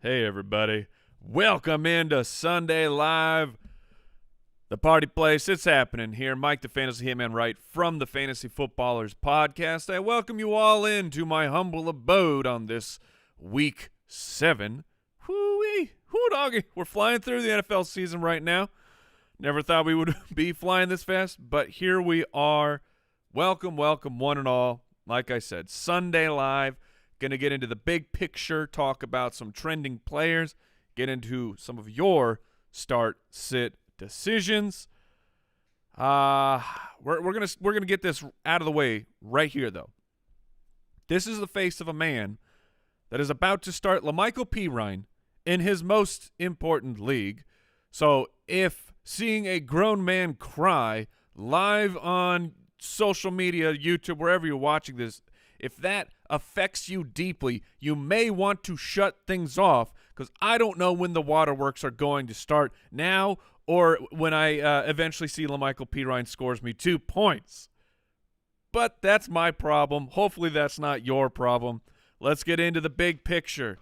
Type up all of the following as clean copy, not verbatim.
Hey, everybody. Welcome into Sunday Live, the party place. It's happening here. Mike, the Fantasy Hitman, Wright from the Fantasy Footballers podcast. I welcome you all into my humble abode on this week 7. Whoo-wee. Whoo, doggy. We're flying through the NFL season right now. Never thought we would be flying this fast, but here we are. Welcome, welcome, one and all. Like I said, Sunday Live. Going to get into the big picture, talk about some trending players, get into some of your start-sit decisions. We're gonna get this out of the way right here, though. This is the face of a man that is about to start LaMichael Pirine in his most important league. So if seeing a grown man cry live on social media, YouTube, wherever you're watching this, if that affects you deeply, you may want to shut things off, because I don't know when the waterworks are going to start, now or when I eventually see LaMichael Pirine scores me 2 points. But that's my problem. Hopefully that's not your problem. Let's get into the big picture.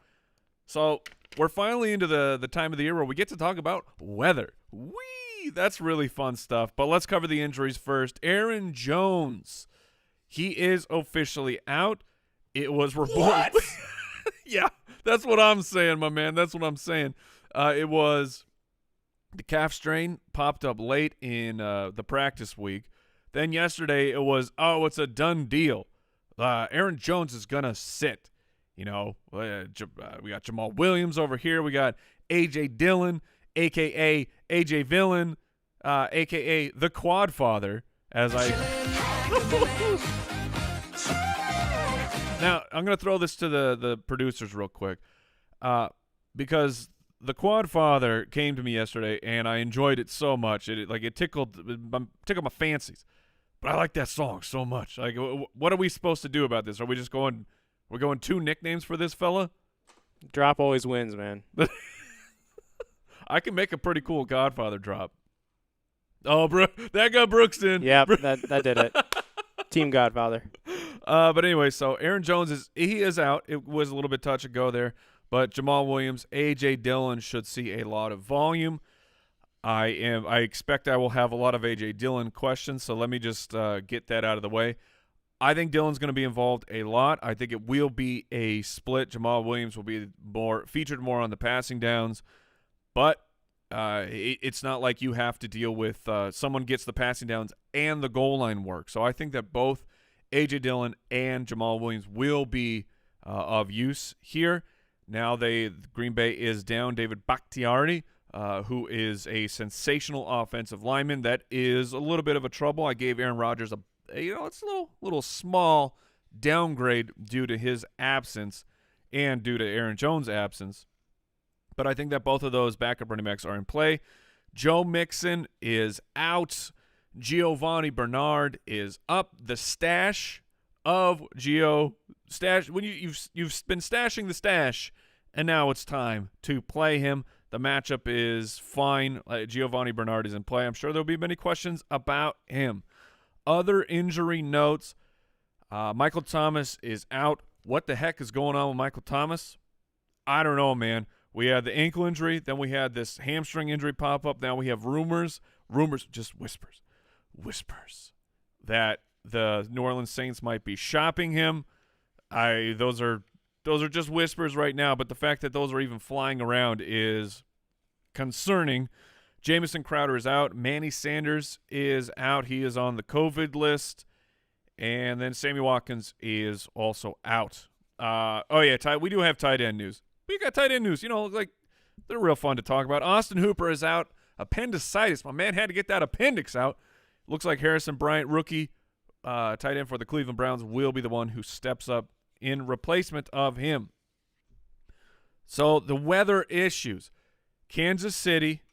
So we're finally into the time of the year where we get to talk about weather. Whee! That's really fun stuff. But let's cover the injuries first. Aaron Jones. He is officially out. It was reported. Yeah, that's what I'm saying, my man. That's what I'm saying. It was the calf strain popped up late in the practice week. Then yesterday it was, it's a done deal. Aaron Jones is going to sit. You know, we got Jamal Williams over here. We got A.J. Dillon, a.k.a. A.J. Villain, a.k.a. the Quad Father, as I... Now, I'm going to throw this to the producers real quick, because the Quad Father came to me yesterday, and I enjoyed it so much. It tickled my fancies. But I like that song so much. Like, what are we supposed to do about this? Are we just going – we're going 2 nicknames for this fella? Drop always wins, man. I can make a pretty cool Godfather drop. Oh, bro, that got Brooks in. Yep, that did it. Team Godfather. But anyway, so Aaron Jones is out. It was a little bit touch and go there, but Jamal Williams, A.J. Dillon should see a lot of volume. I expect I will have a lot of A.J. Dillon questions, so let me just get that out of the way. I think Dillon's going to be involved a lot. I think it will be a split. Jamal Williams will be featured more on the passing downs, but it's not like you have to deal with someone gets the passing downs and the goal line work. So I think that both A.J. Dillon and Jamal Williams will be of use here. Now Green Bay is down David Bakhtiari, who is a sensational offensive lineman. That is a little bit of a trouble. I gave Aaron Rodgers it's a little small downgrade due to his absence and due to Aaron Jones' absence. But I think that both of those backup running backs are in play. Joe Mixon is out. Giovanni Bernard is up. The stash of when you've been stashing the stash, and now it's time to play him. The matchup is fine. Giovanni Bernard is in play. I'm sure there'll be many questions about him. Other injury notes: Michael Thomas is out. What the heck is going on with Michael Thomas? I don't know, man. We had the ankle injury, then we had this hamstring injury pop up. Now we have rumors, just whispers, that the New Orleans Saints might be shopping him. Those are just whispers right now, but the fact that those are even flying around is concerning. Jamison Crowder is out. Manny Sanders is out. He is on the COVID list. And then Sammy Watkins is also out. We do have tight end news. We got tight end news. They're real fun to talk about. Austin Hooper is out. Appendicitis. My man had to get that appendix out. Looks like Harrison Bryant, rookie tight end for the Cleveland Browns, will be the one who steps up in replacement of him. So the weather issues. Kansas City,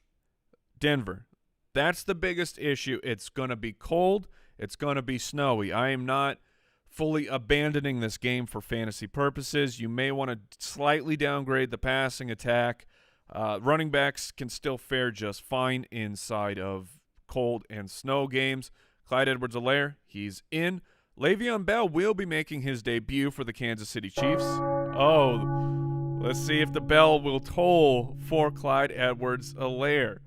Denver. That's the biggest issue. It's going to be cold. It's going to be snowy. I am not fully abandoning this game for fantasy purposes. You may want to slightly downgrade the passing attack. Running backs can still fare just fine inside of cold and snow games. Clyde Edwards-Helaire, he's in. Le'Veon Bell will be making his debut for the Kansas City Chiefs. Oh, Let's see if the bell will toll for Clyde Edwards-Helaire.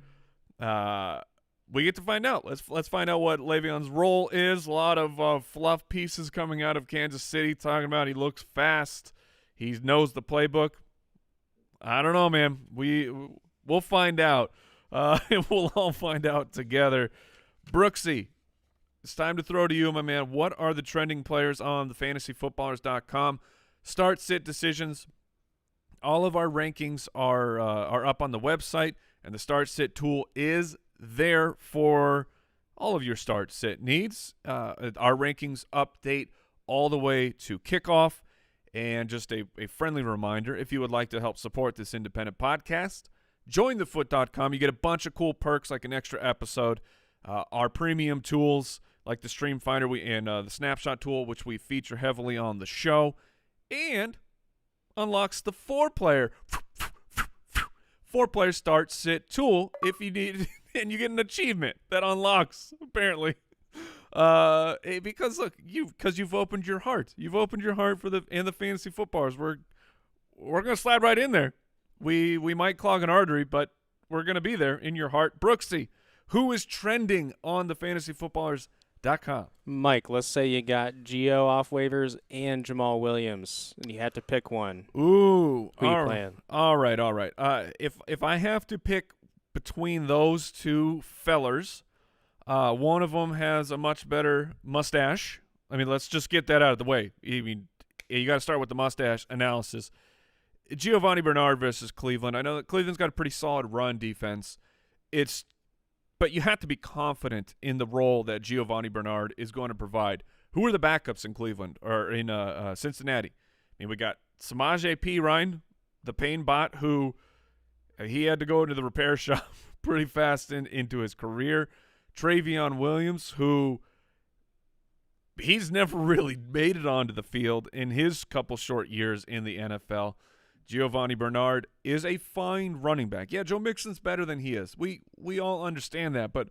We get to find out. Let's find out what Le'Veon's role is. A lot of fluff pieces coming out of Kansas City talking about he looks fast. He knows the playbook. I don't know, man. We'll find out. We'll all find out together. Brooksy, it's time to throw to you, my man. What are the trending players on the fantasyfootballers.com? Start sit decisions. All of our rankings are up on the website, and the start sit tool is there for all of your start sit needs. Our rankings update all the way to kickoff. And just a friendly reminder, if you would like to help support this independent podcast, join thefoot.com. You get a bunch of cool perks like an extra episode, our premium tools like the Stream Finder and the Snapshot tool, which we feature heavily on the show, and unlocks the four-player start sit tool if you need, and you get an achievement that unlocks apparently. Because look, you've opened your heart. You've opened your heart for the fantasy footballers. We're gonna slide right in there. We might clog an artery, but we're gonna be there in your heart. Brooksy, who is trending on the fantasyfootballers.com? Mike, let's say you got Gio off waivers and Jamal Williams, and you had to pick one. Ooh, who you playing? All right. If I have to pick between those two fellers. One of them has a much better mustache. I mean, let's just get that out of the way. I mean, you got to start with the mustache analysis. Giovanni Bernard versus Cleveland. I know that Cleveland's got a pretty solid run defense. But you have to be confident in the role that Giovanni Bernard is going to provide. Who are the backups in Cleveland or in Cincinnati? I mean, we got Samaje Perine, the pain bot, who he had to go into the repair shop pretty fast into his career. Travion Williams, who he's never really made it onto the field in his couple short years in the NFL. Giovanni Bernard is a fine running back. Yeah, Joe Mixon's better than he is. We all understand that, but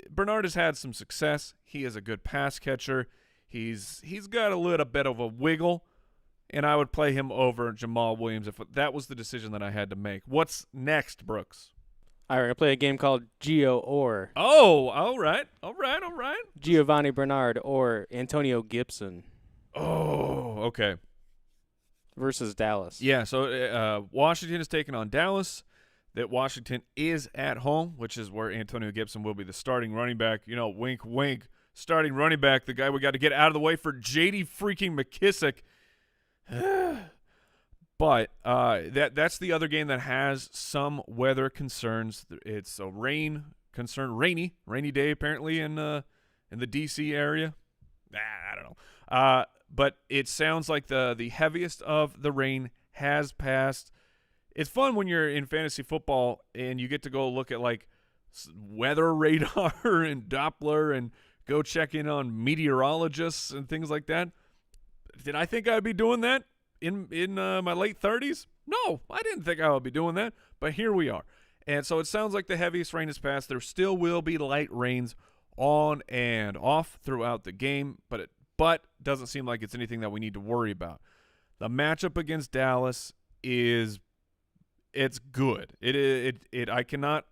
Bernard has had some success. He is a good pass catcher. He's got a little bit of a wiggle, and I would play him over Jamal Williams if that was the decision that I had to make. What's next, Brooks? All right, we're going to play a game called Gio or. Oh, all right. Giovanni Bernard or Antonio Gibson. Oh, okay. Versus Dallas. Yeah, so Washington is taking on Dallas. That Washington is at home, which is where Antonio Gibson will be the starting running back. You know, wink, wink. Starting running back, the guy we got to get out of the way for J.D. freaking McKissick. But that's the other game that has some weather concerns. It's a rainy day apparently in the D.C. area. I don't know. But it sounds like the heaviest of the rain has passed. It's fun when you're in fantasy football and you get to go look at like weather radar and Doppler and go check in on meteorologists and things like that. Did I think I'd be doing that in my late 30s? No, I didn't think I would be doing that, but here we are. And so it sounds like the heaviest rain has passed. There still will be light rains on and off throughout the game, but doesn't seem like it's anything that we need to worry about. The matchup against Dallas it's good. I cannot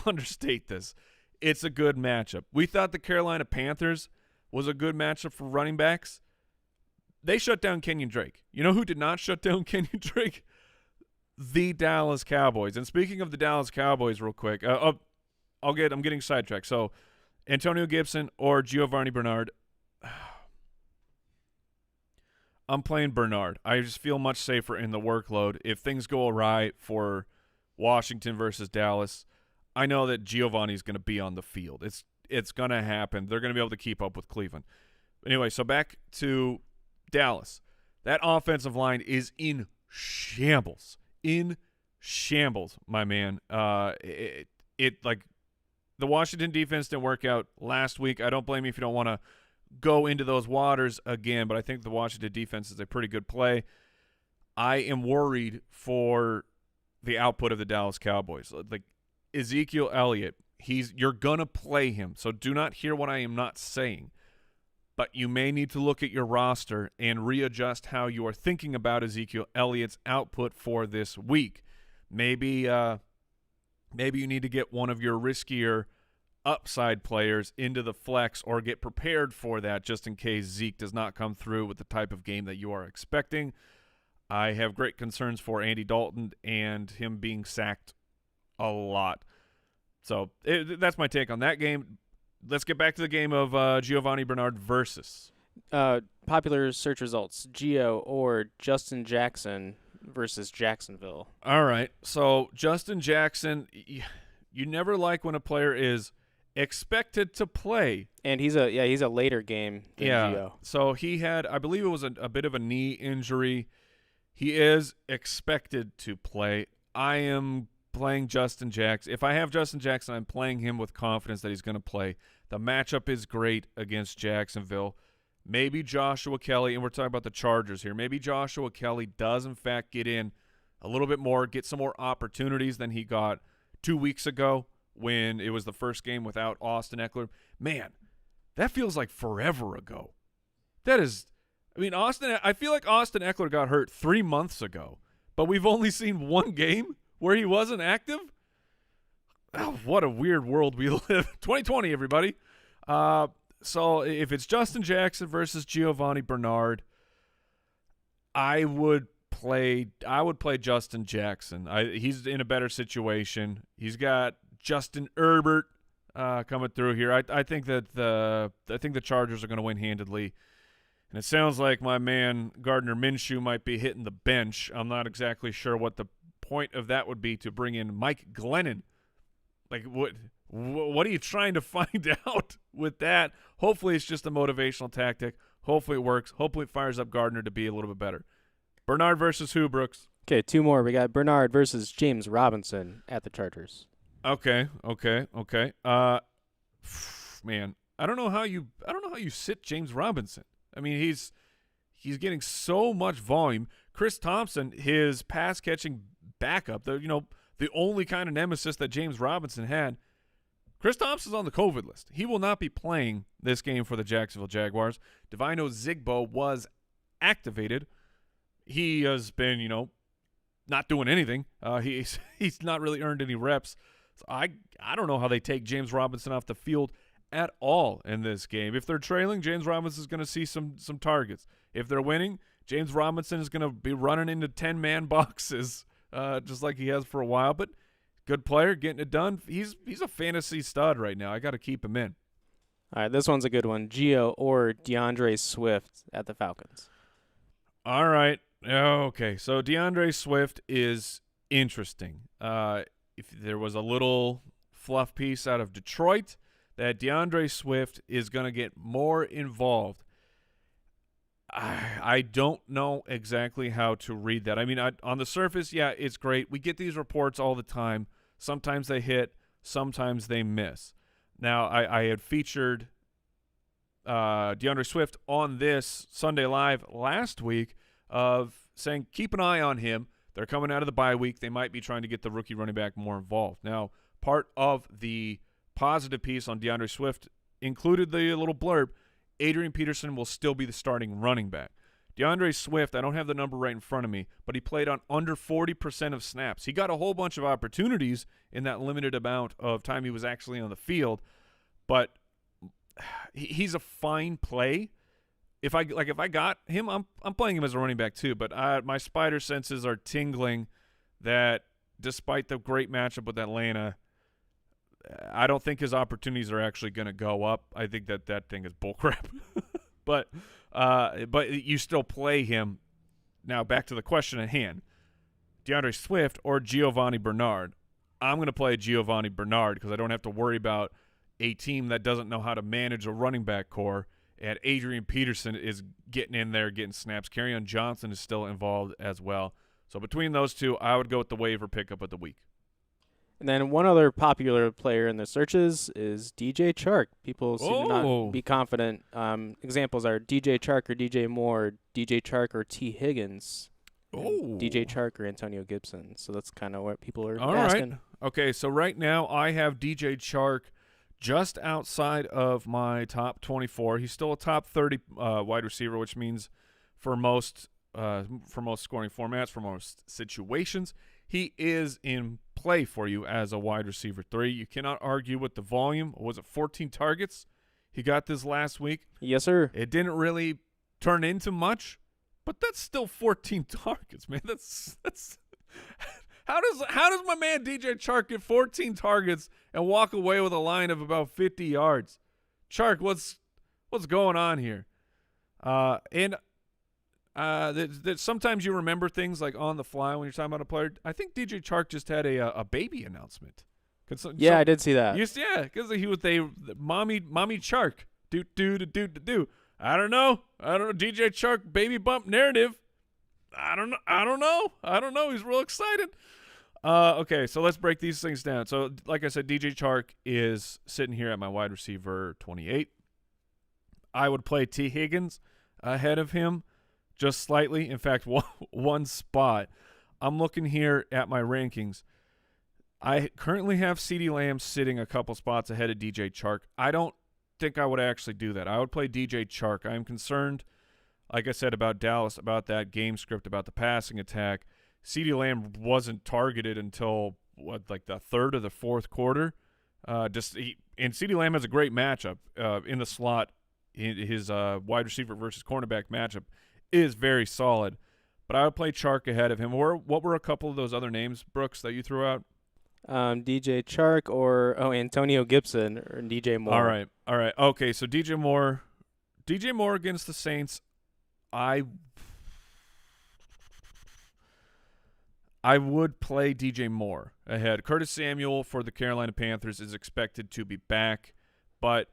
understate this. It's a good matchup. We thought the Carolina Panthers was a good matchup for running backs. They shut down Kenyon Drake. You know who did not shut down Kenyon Drake? The Dallas Cowboys. And speaking of the Dallas Cowboys real quick, I'm getting sidetracked. So Antonio Gibson or Giovanni Bernard. I'm playing Bernard. I just feel much safer in the workload. If things go awry for Washington versus Dallas, I know that Giovanni's going to be on the field. It's going to happen. They're going to be able to keep up with Cleveland. Anyway, so back to Dallas. That offensive line is in shambles. In shambles, my man. Like the Washington defense didn't work out last week. I don't blame you if you don't want to go into those waters again, but I think the Washington defense is a pretty good play. I am worried for the output of the Dallas Cowboys. Like Ezekiel Elliott, you're going to play him, so do not hear what I am not saying. but you may need to look at your roster and readjust how you are thinking about Ezekiel Elliott's output for this week. Maybe you need to get one of your riskier upside players into the flex or get prepared for that just in case Zeke does not come through with the type of game that you are expecting. I have great concerns for Andy Dalton and him being sacked a lot. So that's my take on that game. Let's get back to the game of Giovanni Bernard versus. Popular search results, Gio or Justin Jackson versus Jacksonville. All right. So Justin Jackson, you never like when a player is expected to play. And he's a later game than Gio. So he had, I believe it was a bit of a knee injury. He is expected to play. I am playing Justin Jackson. If I have Justin Jackson, I'm playing him with confidence that he's going to play. The matchup is great against Jacksonville. Maybe Joshua Kelly, and we're talking about the Chargers here, maybe Joshua Kelly does in fact get in a little bit more, get some more opportunities than he got 2 weeks ago when it was the first game without Austin Eckler. Man, that feels like forever ago. That is, I mean, I feel like Austin Eckler got hurt 3 months ago, but we've only seen one game where he wasn't active. Oh, what a weird world we live. 2020, everybody. So if it's Justin Jackson versus Giovanni Bernard, I would play Justin Jackson. He's in a better situation. He's got Justin Herbert coming through here. I think that the Chargers are going to win handedly. And it sounds like my man Gardner Minshew might be hitting the bench. I'm not exactly sure what the point of that would be to bring in Mike Glennon. Like, what are you trying to find out with that? Hopefully it's just a motivational tactic. Hopefully it works. Hopefully it fires up Gardner to be a little bit better. Bernard versus who, Brooks? Okay, two more. We got Bernard versus James Robinson at the Chargers. Okay. Man, I don't know how you sit James Robinson. I mean, he's getting so much volume. Chris Thompson, his pass catching backup, the only kind of nemesis that James Robinson had. Chris Thompson's on the COVID list. He will not be playing this game for the Jacksonville Jaguars. Divino Zigbo was activated. He has been, not doing anything. He's not really earned any reps. So I don't know how they take James Robinson off the field at all in this game. If they're trailing, James Robinson is going to see some targets. If they're winning, James Robinson is going to be running into 10-man boxes just like he has for a while. But good player, getting it done. He's a fantasy stud right now. I got to keep him in. All right, this one's a good one. Gio or DeAndre Swift at the Falcons. All right. Okay, so DeAndre Swift is interesting. If there was a little fluff piece out of Detroit that DeAndre Swift is going to get more involved, I don't know exactly how to read that. I mean, on the surface, yeah, it's great. We get these reports all the time. Sometimes they hit, sometimes they miss. Now, I had featured DeAndre Swift on this Sunday Live last week of saying keep an eye on him. They're coming out of the bye week. They might be trying to get the rookie running back more involved. Now, part of the positive piece on DeAndre Swift included the little blurb, Adrian Peterson will still be the starting running back. DeAndre Swift, I don't have the number right in front of me, but he played on under 40% of snaps. He got a whole bunch of opportunities in that limited amount of time he was actually on the field, but he's a fine play. If I got him, I'm playing him as a running back too, but my spider senses are tingling that despite the great matchup with Atlanta, I don't think his opportunities are actually going to go up. I think that thing is bullcrap. but you still play him. Now back to the question at hand: DeAndre Swift or Giovanni Bernard? I'm going to play Giovanni Bernard because I don't have to worry about a team that doesn't know how to manage a running back core. And Adrian Peterson is getting in there, getting snaps. Kerryon Johnson is still involved as well. So between those two, I would go with the waiver pickup of the week. And then one other popular player in the searches is DJ Chark. People seem to not be confident. Examples are DJ Chark or DJ Moore, DJ Chark or T. Higgins, DJ Chark or Antonio Gibson. So that's kind of what people are asking. Right. Okay, so right now I have DJ Chark just outside of my top 24. He's still a top 30 wide receiver, which means for most scoring formats, for most situations, he is in play for you as a wide receiver 3. You cannot argue with the volume. Was it 14 targets he got this last week? Yes, sir. It didn't really turn into much, but that's still 14 targets, man. That's how does my man DJ Chark get 14 targets and walk away with a line of about 50 yards? Chark, what's going on here? Sometimes you remember things like on the fly when you're talking about a player. I think DJ Chark just had a baby announcement. I did see that. Because he was mommy Chark. Do. I don't know. DJ Chark baby bump narrative. I don't know. He's real excited. Okay, so let's break these things down. So, like I said, DJ Chark is sitting here at my wide receiver 28. I would play T. Higgins ahead of him just slightly. In fact, one spot. I'm looking here at my rankings. I currently have CeeDee Lamb sitting a couple spots ahead of DJ Chark. I don't think I would actually do that. I would play DJ Chark. I am concerned, like I said, about Dallas, about that game script, about the passing attack. CeeDee Lamb wasn't targeted until the third or the fourth quarter. And CeeDee Lamb has a great matchup in the slot. His wide receiver versus cornerback matchup is very solid. But I would play Chark ahead of him. What were a couple of those other names, Brooks, that you threw out? DJ Chark or Antonio Gibson or DJ Moore. All right. Okay, so DJ Moore against the Saints. I would play DJ Moore ahead. Curtis Samuel for the Carolina Panthers is expected to be back, but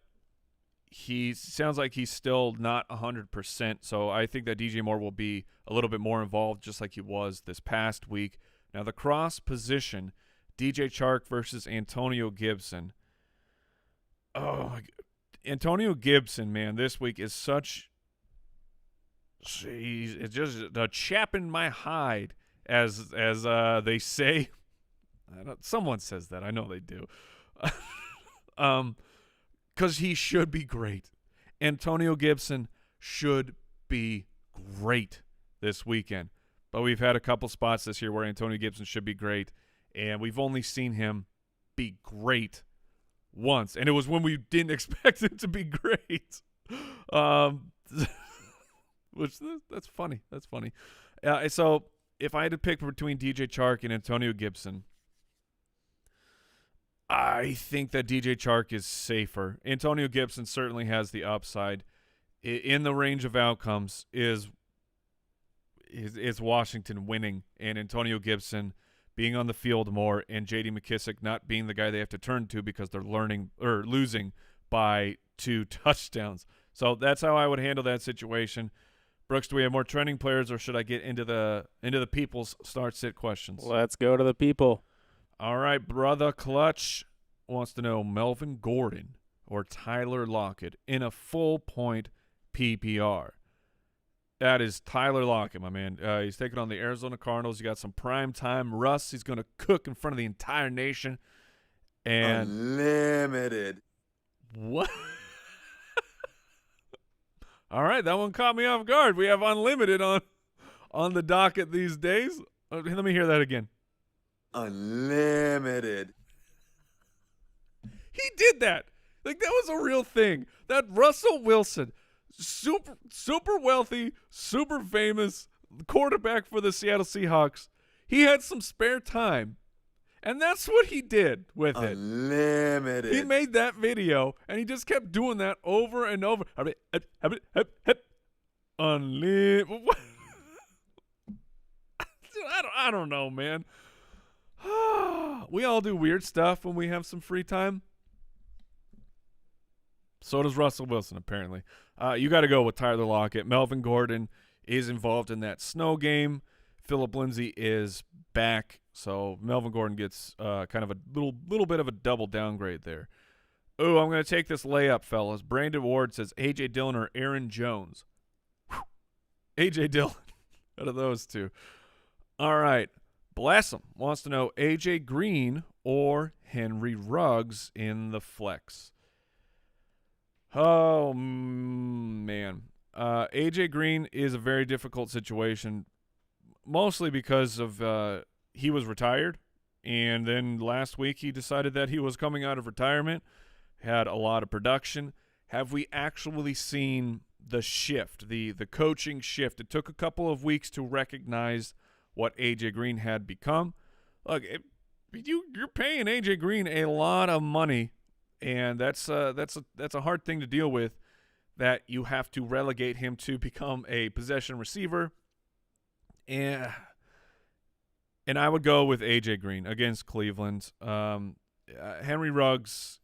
he sounds like he's still not 100%, so I think that DJ Moore will be a little bit more involved just like he was this past week. Now, the cross position, DJ Chark versus Antonio Gibson. Oh, Antonio Gibson, man, this week is such – it's just a chap in my hide, as they say. Someone says that. I know they do. Because he should be great. Antonio Gibson should be great this weekend. But we've had a couple spots this year where Antonio Gibson should be great, and we've only seen him be great once. And it was when we didn't expect him to be great. That's funny. That's funny. So if I had to pick between DJ Chark and Antonio Gibson, I think that DJ Chark is safer. Antonio Gibson certainly has the upside. In the range of outcomes is Washington winning and Antonio Gibson being on the field more and J.D. McKissic not being the guy they have to turn to because they're losing by 2 touchdowns. So that's how I would handle that situation. Brooks, do we have more trending players, or should I get into the people's start-sit questions? Let's go to the people. All right, Brother Clutch wants to know Melvin Gordon or Tyler Lockett in a full-point PPR. That is Tyler Lockett, my man. He's taking on the Arizona Cardinals. You got some prime-time Russ. He's going to cook in front of the entire nation. And Unlimited. What? All right, that one caught me off guard. We have unlimited on the docket these days. Let me hear that again. Unlimited. He did that. Like, that was a real thing. That Russell Wilson, super wealthy, super famous quarterback for the Seattle Seahawks, he had some spare time, and that's what he did with it. Unlimited. He made that video, and he just kept doing that over and over. Unlimited. I don't know, man. We all do weird stuff when we have some free time. So does Russell Wilson, apparently. You got to go with Tyler Lockett. Melvin Gordon is involved in that snow game. Phillip Lindsay is back, so Melvin Gordon gets kind of a little bit of a double downgrade there. Oh, I'm going to take this layup, fellas. Brandon Ward says A.J. Dillon or Aaron Jones. A.J. Dillon out of those two. All right. Bless wants to know A.J. Green or Henry Ruggs in the flex. Oh, man. AJ Green is a very difficult situation, mostly because of he was retired, and then last week he decided that he was coming out of retirement, had a lot of production. Have we actually seen the shift, the coaching shift? It took a couple of weeks to recognize what AJ Green had become. Look, you're paying AJ Green a lot of money, and that's a hard thing to deal with, that you have to relegate him to become a possession receiver. And I would go with AJ Green against Cleveland. Henry Ruggs,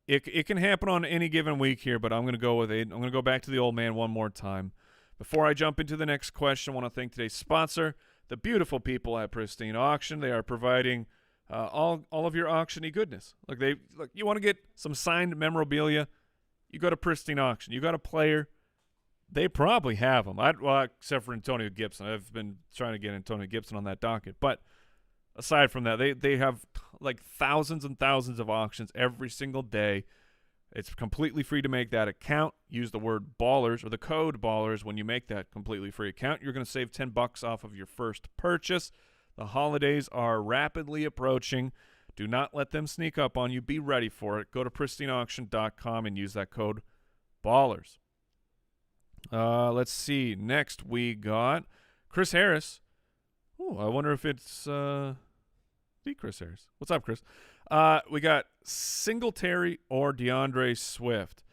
it can happen on any given week here, but I'm going to go with I'm going to go back to the old man one more time. Before I jump into the next question, I want to thank today's sponsor, the beautiful people at Pristine Auction. They are providing all of your auction-y goodness. Look, you want to get some signed memorabilia, you go to Pristine Auction. You got a player, they probably have them. Except for Antonio Gibson. I've been trying to get Antonio Gibson on that docket. But aside from that, they have like thousands and thousands of auctions every single day. It's completely free to make that account. Use the word BALLERS or the code BALLERS when you make that completely free account. You're going to save $10 off of your first purchase. The holidays are rapidly approaching. Do not let them sneak up on you. Be ready for it. Go to pristineauction.com and use that code BALLERS. Let's see. Next we got Chris Harris. Oh, I wonder if it's the Chris Harris. What's up, Chris? We got Singletary or DeAndre Swift.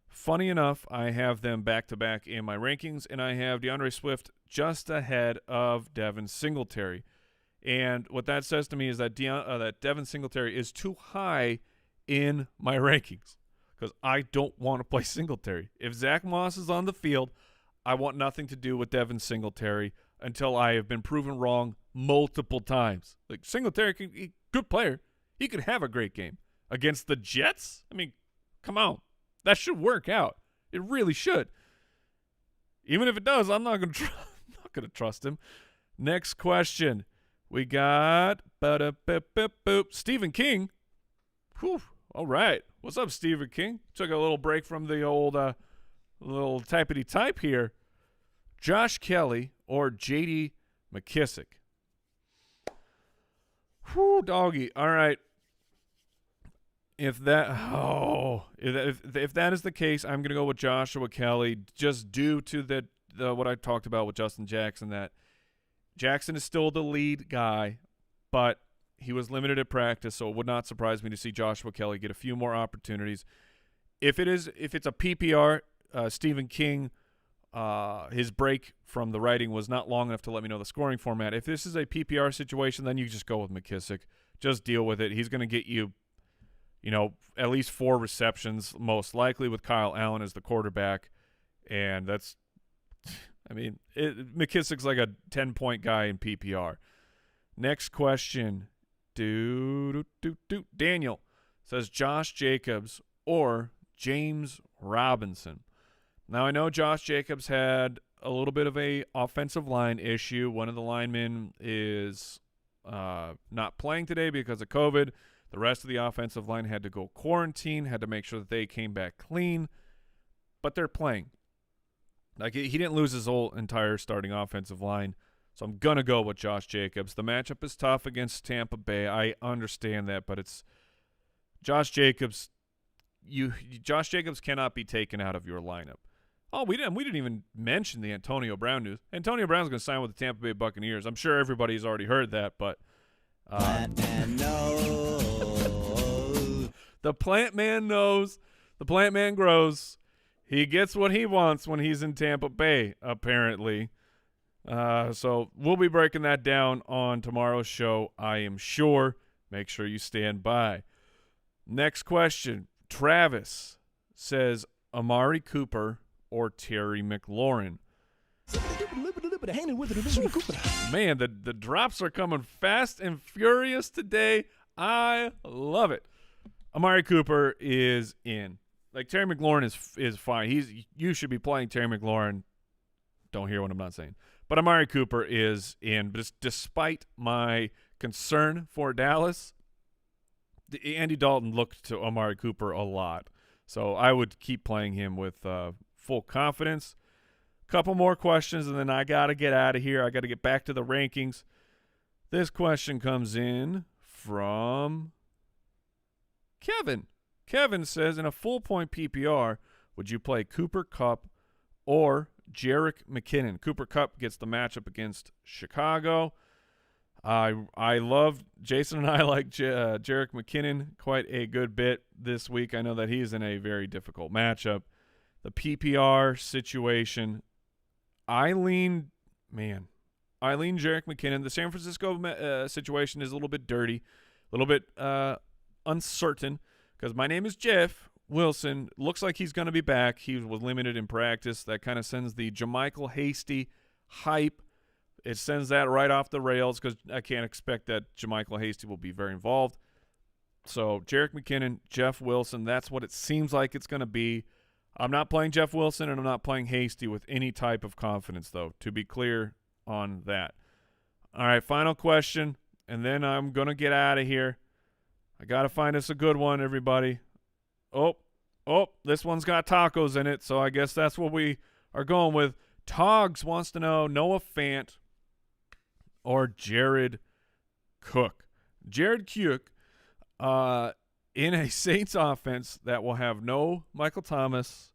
Funny enough, I have them back-to-back in my rankings, and I have DeAndre Swift just ahead of Devin Singletary. And what that says to me is that that Devin Singletary is too high in my rankings because I don't want to play Singletary. If Zach Moss is on the field, I want nothing to do with Devin Singletary until I have been proven wrong multiple times. Like, Singletary, good player. He could have a great game. Against the Jets? I mean, come on. That should work out. It really should. Even if it does, I'm not going to trust him. Next question. We got Stephen King. Whew. All right. What's up, Stephen King? Took a little break from the old little typity type here. Josh Kelly or J.D. McKissick? Whew, doggy. All right. If that is the case, I'm going to go with Joshua Kelly just due to the what I talked about with Justin Jackson, that Jackson is still the lead guy, but he was limited at practice, so it would not surprise me to see Joshua Kelly get a few more opportunities. If it's a PPR, Stephen King, his break from the writing was not long enough to let me know the scoring format. If this is a PPR situation, then you just go with McKissick. Just deal with it. He's going to get you, at least 4 receptions, most likely, with Kyle Allen as the quarterback, and that's – McKissick's like a 10-point guy in PPR. Next question. Daniel says Josh Jacobs or James Robinson. Now, I know Josh Jacobs had a little bit of a offensive line issue. One of the linemen is not playing today because of COVID. The rest of the offensive line had to go quarantine, had to make sure that they came back clean. But they're playing. Like, he didn't lose his whole entire starting offensive line, so I'm going to go with Josh Jacobs. The matchup is tough against Tampa Bay. I understand that, but it's Josh Jacobs. Josh Jacobs cannot be taken out of your lineup. Oh, we didn't even mention the Antonio Brown news. Antonio Brown's going to sign with the Tampa Bay Buccaneers. I'm sure everybody's already heard that, but the plant man knows. The plant man grows. He gets what he wants when he's in Tampa Bay, apparently. So we'll be breaking that down on tomorrow's show, I am sure. Make sure you stand by. Next question. Travis says Amari Cooper or Terry McLaurin. Man, the drops are coming fast and furious today. I love it. Amari Cooper is in. Like, Terry McLaurin is fine. You should be playing Terry McLaurin. Don't hear what I'm not saying. But Amari Cooper is in. But despite my concern for Dallas, Andy Dalton looked to Amari Cooper a lot. So I would keep playing him with full confidence. Couple more questions, and then I got to get out of here. I got to get back to the rankings. This question comes in from Kevin. Kevin says, in a full-point PPR, would you play Cooper Kupp or Jerick McKinnon? Cooper Kupp gets the matchup against Chicago. I love Jason and I like Jerick McKinnon quite a good bit this week. I know that he's in a very difficult matchup. The PPR situation, I lean Jerick McKinnon. The San Francisco situation is a little bit dirty, a little bit uncertain, because my name is Jeff Wilson. Looks like he's going to be back. He was limited in practice. That kind of sends the JaMychal Hasty hype. It sends that right off the rails because I can't expect that JaMychal Hasty will be very involved. So Jerick McKinnon, Jeff Wilson, that's what it seems like it's going to be. I'm not playing Jeff Wilson, and I'm not playing Hasty with any type of confidence, though, to be clear on that. All right, final question, and then I'm going to get out of here. I got to find us a good one, everybody. Oh, this one's got tacos in it, so I guess that's what we are going with. Togs wants to know Noah Fant or Jared Cook. Jared Cook, in a Saints offense that will have no Michael Thomas.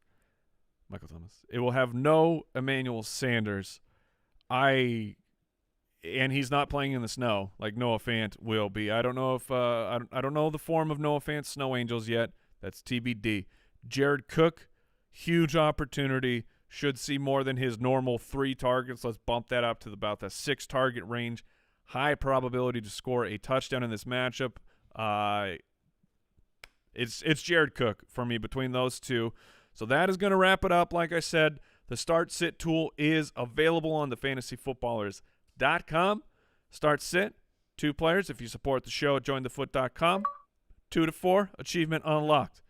It will have no Emmanuel Sanders. And he's not playing in the snow like Noah Fant will be. I don't know if I don't know the form of Noah Fant's Snow Angels yet. That's TBD. Jared Cook, huge opportunity. Should see more than his normal 3 targets. Let's bump that up to about the 6 target range. High probability to score a touchdown in this matchup. It's Jared Cook for me between those two. So that is going to wrap it up. Like I said, the Start Sit tool is available on the fantasyfootballers.com. Start Sit, 2 players. If you support the show at jointhefoot.com, 2 to 4, achievement unlocked.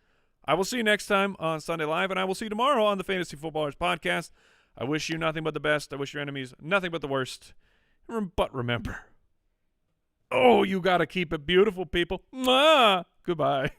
I will see you next time on Sunday Live, and I will see you tomorrow on the Fantasy Footballers Podcast. I wish you nothing but the best. I wish your enemies nothing but the worst. But remember, you got to keep it beautiful, people. Mwah! Goodbye.